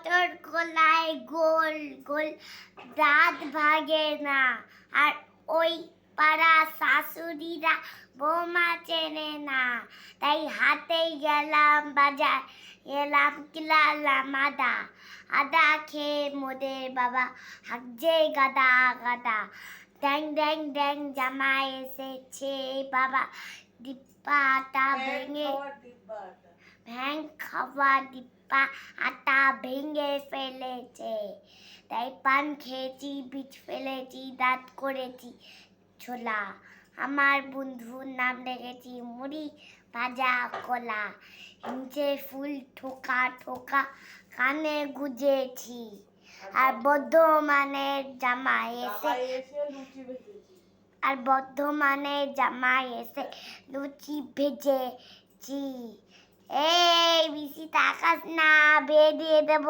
মটর কলাই গোল গোল দাঁত ভাগে না, আর ওই পাড়া শাশুড়িরা বৌমা চেনে না, তাই হাতেই গেলাম বাজার, এলাম কিলালাম আদা, আদা খেয়ে মোদের বাবা হাঁকছে গাদা গাদা। ড্যাং ড্যাং ড্যাং জামাই এসেছে বাবা, ডিব্বা আটা ভেঙে ভ্যাং খাওয়া ডিব্বা আটা ভেঙে ফেলেছে, তাই পান খেয়েছি, বিষ ফেলেছি, দাঁত করেছি ছোলা, আমার বন্ধুর নাম রেখেছি মুড়ি ভাজা কলা, হিংচে ফুল ঠোকা ঠোকা কানে গুজেছি, আর বর্ধমানের জামাই এসে লুচি ভেজেছি। এই বেশি তাকাস না, বিয়ে দিয়ে দেবো।